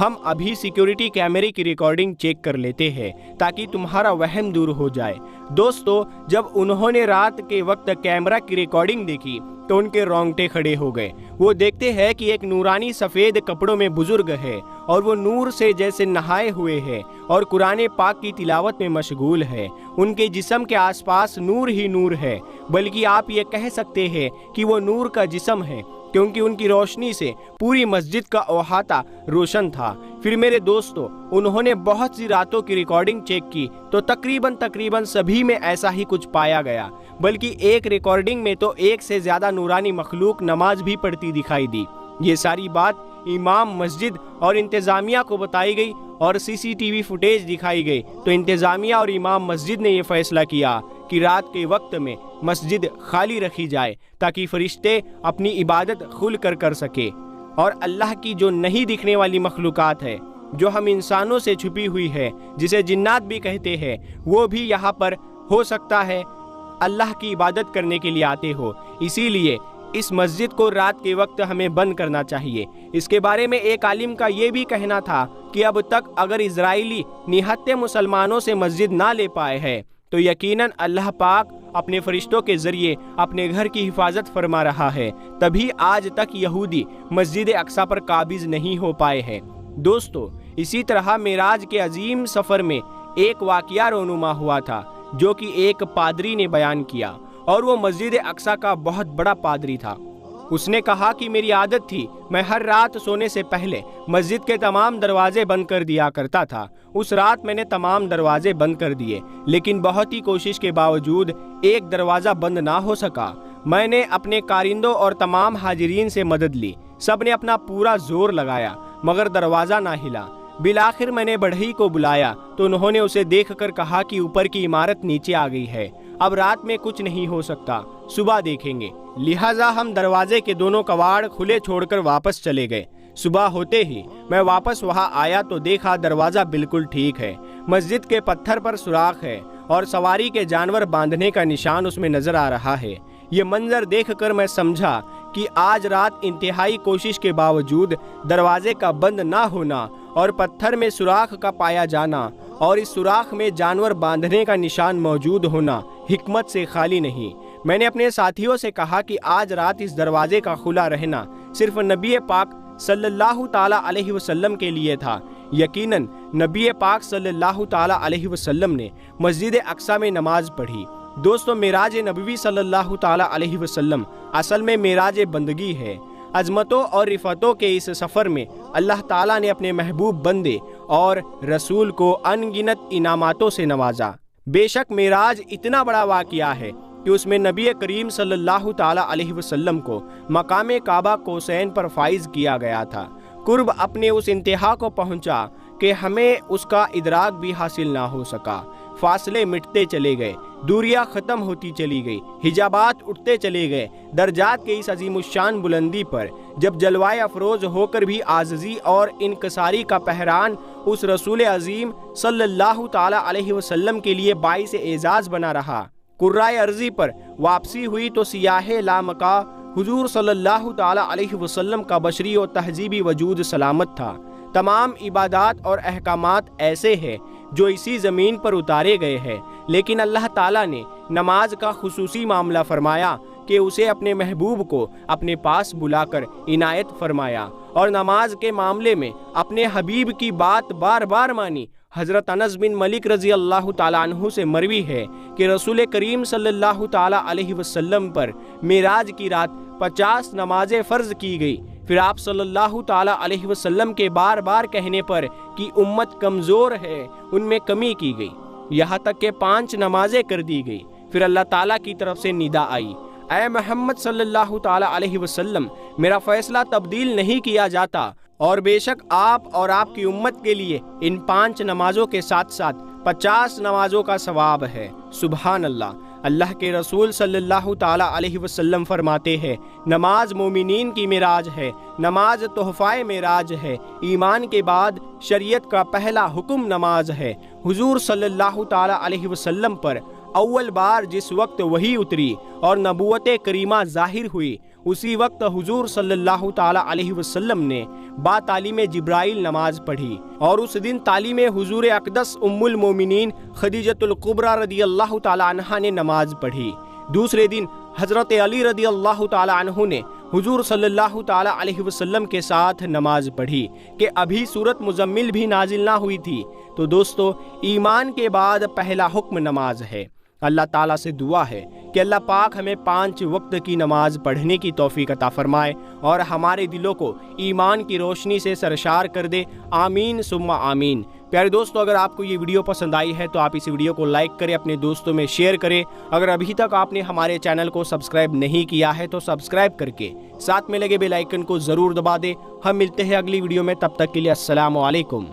ہم ابھی سیکیورٹی کیمرے کی ریکارڈنگ چیک کر لیتے ہیں تاکہ تمہارا وہم دور ہو جائے۔ دوستو، جب انہوں نے رات کے وقت کیمرہ کی ریکارڈنگ دیکھی تو ان کے رونگٹے کھڑے ہو گئے۔ وہ دیکھتے ہیں کہ ایک نورانی سفید کپڑوں میں بزرگ ہے اور وہ نور سے جیسے نہائے ہوئے ہے اور قرآن پاک کی تلاوت میں مشغول ہے۔ ان کے جسم کے آس پاس نور ہی نور ہے، بلکہ آپ یہ کہہ سکتے ہیں کہ وہ نور کا جسم ہے، کیونکہ ان کی روشنی سے پوری مسجد کا احاطہ روشن تھا۔ پھر میرے دوستو، انہوں نے بہت سی راتوں کی ریکارڈنگ چیک کی تو تقریباً سبھی میں ایسا ہی کچھ پایا گیا، بلکہ ایک ریکارڈنگ میں تو ایک سے زیادہ نورانی مخلوق نماز بھی پڑھتی دکھائی دی۔ یہ ساری بات امام مسجد اور انتظامیہ کو بتائی گئی اور CCTV فوٹیج دکھائی گئی تو انتظامیہ اور امام مسجد نے یہ فیصلہ کیا کہ رات کے وقت میں مسجد خالی رکھی جائے تاکہ فرشتے اپنی عبادت کھل کر سکے، اور اللہ کی جو نہیں دکھنے والی مخلوقات ہے، جو ہم انسانوں سے چھپی ہوئی ہے، جسے جنات بھی کہتے ہیں، وہ بھی یہاں پر ہو سکتا ہے اللہ کی عبادت کرنے کے لیے آتے ہو۔ اسی لیے اس مسجد کو رات کے وقت ہمیں بند کرنا چاہیے۔ اس کے بارے میں ایک عالم کا یہ بھی کہنا تھا کہ اب تک اگر اسرائیلی نہتے مسلمانوں سے مسجد نہ لے پائے ہیں تو یقیناً اللہ پاک اپنے فرشتوں کے ذریعے اپنے گھر کی حفاظت فرما رہا ہے، تبھی آج تک یہودی مسجد اقصی پر قابض نہیں ہو پائے ہیں۔ دوستو، اسی طرح معراج کے عظیم سفر میں ایک واقعہ رونما ہوا تھا جو کہ ایک پادری نے بیان کیا، اور وہ مسجد اقصی کا بہت بڑا پادری تھا۔ اس نے کہا کہ میری عادت تھی، میں ہر رات سونے سے پہلے مسجد کے تمام دروازے بند کر دیا کرتا تھا۔ اس رات میں نے تمام دروازے بند کر دیے، لیکن بہت ہی کوشش کے باوجود ایک دروازہ بند نہ ہو سکا۔ میں نے اپنے کارندوں اور تمام حاضرین سے مدد لی، سب نے اپنا پورا زور لگایا مگر دروازہ نہ ہلا۔ بالآخر میں نے بڑھئی کو بلایا تو انہوں نے اسے دیکھ کر کہا کہ اوپر کی عمارت نیچے آ گئی ہے، اب رات میں کچھ نہیں ہو سکتا، صبح دیکھیں گے۔ لہٰذا ہم دروازے کے دونوں کواڑ کھلے چھوڑ کر واپس چلے گئے۔ صبح ہوتے ہی میں واپس وہاں آیا تو دیکھا دروازہ بالکل ٹھیک ہے، مسجد کے پتھر پر سوراخ ہے اور سواری کے جانور باندھنے کا نشان اس میں نظر آ رہا ہے۔ یہ منظر دیکھ کر میں سمجھا کہ آج رات انتہائی کوشش کے باوجود دروازے کا بند نہ ہونا اور پتھر میں سوراخ کا پایا جانا اور اس سوراخ میں جانور باندھنے کا نشان موجود ہونا حکمت سے خالی نہیں۔ میں نے اپنے ساتھیوں سے کہا کہ آج رات اس دروازے کا کھلا رہنا صرف نبی پاک صلی اللہ تعالیٰ علیہ وسلم کے لیے تھا۔ یقیناً نبی پاک صلی اللہ تعالیٰ علیہ وسلم نے مسجد اقصی میں نماز پڑھی۔ دوستو، معراج نبوی صلی اللہ تعالیٰ علیہ وسلم اصل میں معراج بندگی ہے۔ عظمتوں اور رفعتوں کے اس سفر میں اللہ تعالیٰ نے اپنے محبوب بندے اور رسول کو ان گنت انعاماتوں سے نوازا۔ بے شک معراج اتنا بڑا واقعہ ہے کہ اس میں نبی کریم صلی اللہ تعالیٰ علیہ وسلم کو مقام کعبہ قوسین پر فائز کیا گیا تھا۔ قرب اپنے اس انتہا کو پہنچا کہ ہمیں اس کا ادراک بھی حاصل نہ ہو سکا۔ فاصلے مٹتے چلے گئے، دوریاں ختم ہوتی چلی گئی، حجابات اٹھتے چلے گئے۔ درجات کے اس عظیم الشان بلندی پر جب جلوائے افروز ہو کر بھی عاجزی اور انکساری کا پہران اس رسول عظیم صلی اللہ تعالیٰ علیہ وسلم کے لیے باعث اعزاز بنا رہا، قرائے ارضی پر واپسی ہوئی تو سیاح لامکا حضور صلی اللہ تعالیٰ علیہ وسلم کا بشری و تہذیبی وجود سلامت تھا۔ تمام عبادات اور احکامات ایسے ہیں جو اسی زمین پر اتارے گئے ہیں، لیکن اللہ تعالیٰ نے نماز کا خصوصی معاملہ فرمایا کہ اسے اپنے محبوب کو اپنے پاس بلا کر عنایت فرمایا، اور نماز کے معاملے میں اپنے حبیب کی بات بار بار مانی۔ حضرت انس بن مالک رضی اللہ تعالیٰ عنہ سے مروی ہے کہ رسول کریم صلی اللہ تعالیٰ علیہ وسلم پر معراج کی رات 50 نمازیں فرض کی گئی۔ پھر آپ صلی اللہ تعالیٰ علیہ وسلم کے بار بار کہنے پر کہ امت کمزور ہے، ان میں کمی کی گئی، یہاں تک کہ 5 نمازیں کر دی گئی۔ پھر اللہ تعالیٰ کی طرف سے ندا آئی، اے محمد صلی اللہ تعالیٰ علیہ وسلم، میرا فیصلہ تبدیل نہیں کیا جاتا، اور بے شک آپ اور آپ کی امت کے لیے ان 5 نمازوں کے ساتھ ساتھ 50 نمازوں کا ثواب ہے۔ سبحان اللہ۔ اللہ کے رسول صلی اللہ تعالیٰ علیہ وسلم فرماتے ہیں، نماز مومنین کی معراج ہے، نماز تحفہ معراج ہے، ایمان کے بعد شریعت کا پہلا حکم نماز ہے۔ حضور صلی اللہ تعالیٰ علیہ وسلم پر اول بار جس وقت وحی اتری اور نبوت کریمہ ظاہر ہوئی، اسی وقت حضور صلی اللہ تعالی علیہ وسلم نے با تعلیم جبرائیل نماز پڑھی، اور اس دن تعلیم حضور اقدس ام المومنین خدیجۃ الکبریٰ رضی اللہ تعالی عنہا نے نماز پڑھی۔ دوسرے دن حضرت علی رضی اللہ تعالی عنہ نے حضور صلی اللہ تعالی علیہ وسلم کے ساتھ نماز پڑھی کہ ابھی سورت مزمل بھی نازل نہ ہوئی تھی۔ تو دوستو، ایمان کے بعد پہلا حکم نماز ہے۔ اللہ تعالیٰ سے دعا ہے کہ اللہ پاک ہمیں 5 وقت کی نماز پڑھنے کی توفیق عطا فرمائے اور ہمارے دلوں کو ایمان کی روشنی سے سرشار کر دے، آمین ثم آمین۔ پیارے دوستو، اگر آپ کو یہ ویڈیو پسند آئی ہے تو آپ اس ویڈیو کو لائک کریں، اپنے دوستوں میں شیئر کریں۔ اگر ابھی تک آپ نے ہمارے چینل کو سبسکرائب نہیں کیا ہے تو سبسکرائب کر کے ساتھ میں لگے بیل آئیکن کو ضرور دبا دیں۔ ہم ملتے ہیں اگلی ویڈیو میں، تب تک کے لیے السلام علیکم۔